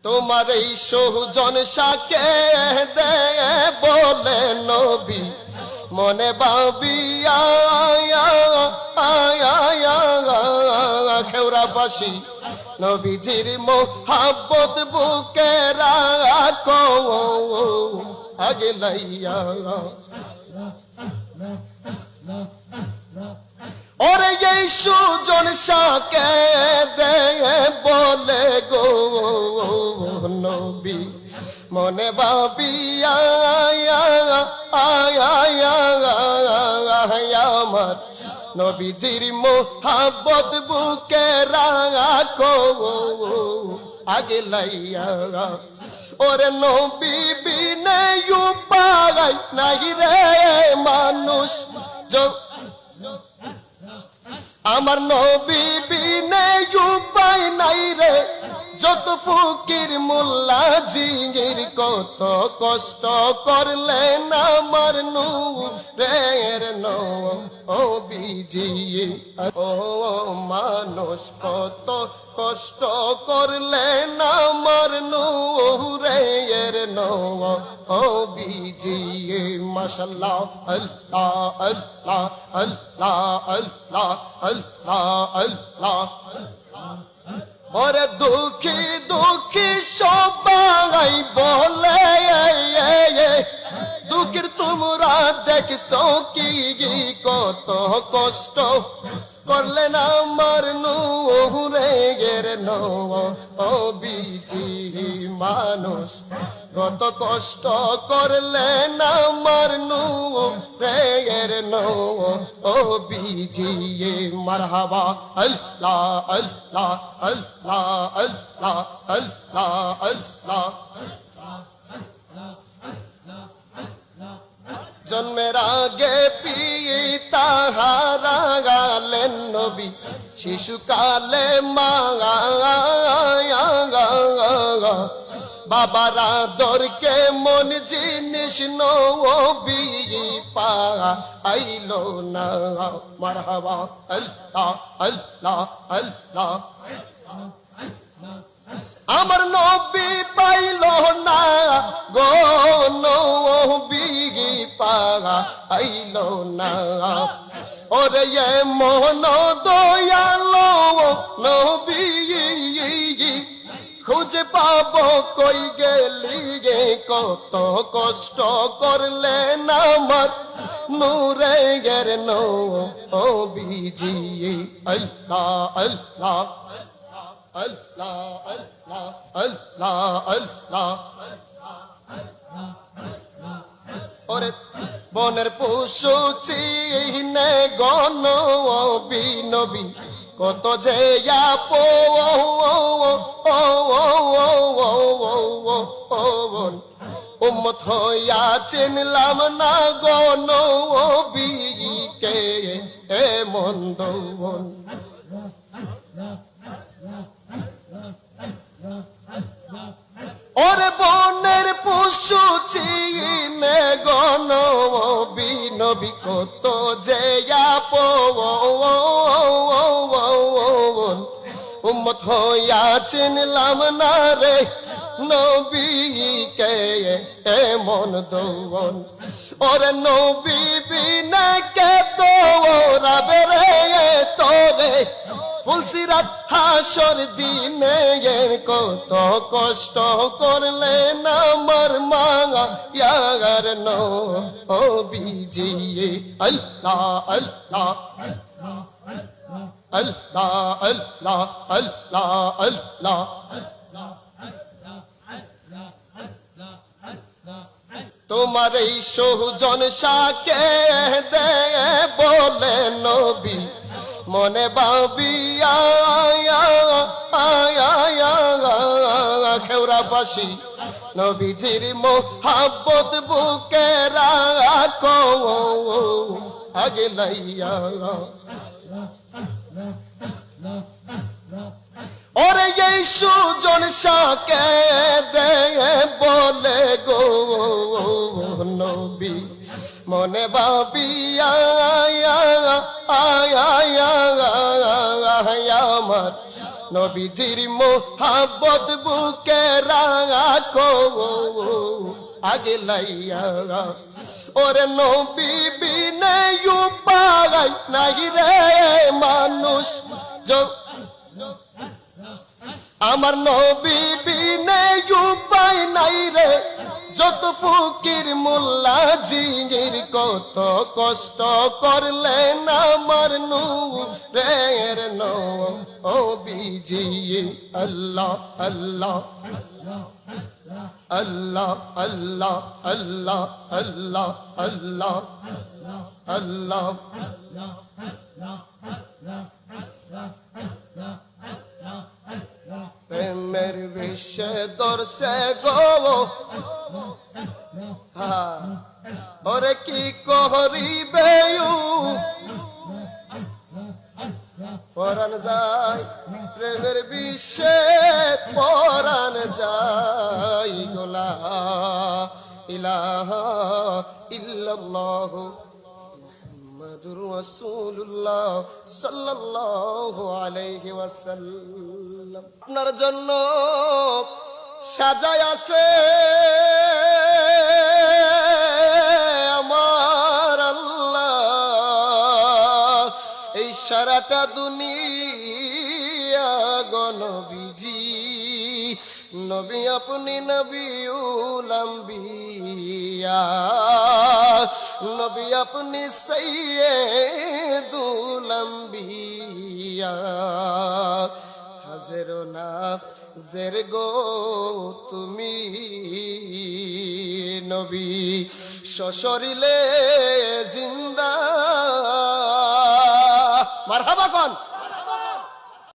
তোমার এই সৌজন সাকে দে বলে নবী মনে ভাবিয়া খেওরাবাসী নবীজির মোহাব্বত বুকে রাখো আগে লাইয়া ওরে এই সুজন সাকে দে বলে গো নবী মনে ভাবিয়া আমার নবীজির মোহাব্বত বুকে রাখো আগে লাইয়া ওরে নবী বিনে উপায় নাই রে মানুষ আমার নবী বিনে উপায় নাই রে যত ফকির মোল্লা জিগির কত কষ্ট করলেন আমার নূরের নবীজি ও মানুষ কত কষ্ট করলেন আমার নূরের নবীজি মাশাআল্লাহ আল্লাহ আল্লাহ আল্লাহ আল্লাহ আল্লাহ আল্লাহ ওরে দুঃখী দুঃখী সবাই বলে দুঃখের তোমরা দেখছো কি কত কষ্ট করলেন আমার নূরের নবীজি মানুষ কত কষ্ট করলেন আমার নূরের নবীজি মারহাবা আল্লাহ আল্লাহ আল্লাহ আল্লাহ আল্লাহ আল্লাহ জন্মের আগে পিতা হারা গেলেন নবী শিশুকালে মা বাবার আদরকে মন জিনিস নবী পাইলো না মারহাবা আল্লাহ আল্লাহ আল্লাহ আমার নবী পাইল না গো নবী পাইল না ওরে মন দয়ালো নবী খুঁজে পাবো কই গেলি গে কত কষ্ট করলেন আমার নূরের নবীজি আল্লাহ আল্লাহ আল্লাহ আল্লাহ আল্লাহ আল্লাহ ওরে বনের পশু চিনে গণ নবী কত যে আপো উম্মত হইয়া চিনলাম না গণ নবীকে এমন দৌন ওরে বনের পশু চিনে গণ নবী কত যে আপো উম্মত হইয়া চিনলাম না রে নবীকে এমন দৌন ওরে নবী বিনা কে দৌড়াবে রে তোরে ফুলসিরাত হাসর দিনে কত কষ্ট করলেন আমার মা ইয়ার নবীজি আল্লাহ আল্লাহ আল্লাহ আল্লাহ আল্লাহ আল্লাহ তোমার এই সৌজন সাকে দে বলে নবী মনে ভাবিয়া খেওরাবাসী নবীজির মোহাব্বত বুকে রাখো আগে লাইয়া ওরে এই সুজন সাকে দে বলে গো নবী মনে ভাবিয়া আমার নবীজির মোহাব্বত বুকে রাখো আগে লাইয়া ওরে নবী বিনে উপায় নাই রে মানুষ আমার নবী বিনে উপায় নাই রে যত ফকির মোল্লা জিগির কত কষ্ট করলেন আমার নূরের নবীজি আল্লাহ আল্লাহ আল্লাহ আল্লাহ আল্লাহ আল্লাহ আল্লাহ আল্লাহ প্রেমের বিষে দর্শে গো ওরে কি করিবে পরাণ যায় প্রেমের বিষে পরাণ যায় গোলা ইলাহা ইল্লাল্লাহ মুহাম্মাদুর রাসূলুল্লাহ সাল্লাল্লাহু আলাইহি ওয়াসাল্লাম আপনার জন্য সাজায় আছে আমার আল্লাহ এই সারাটা দুনিয়া গো নবীজি নবী আপনি নবিউল আম্বিয়া নবী আপনি সাইয়্যিদুল আম্বিয়া হাজির না জের গো তুমি নবী সশরীরে জিন্দা মারহাবা কোন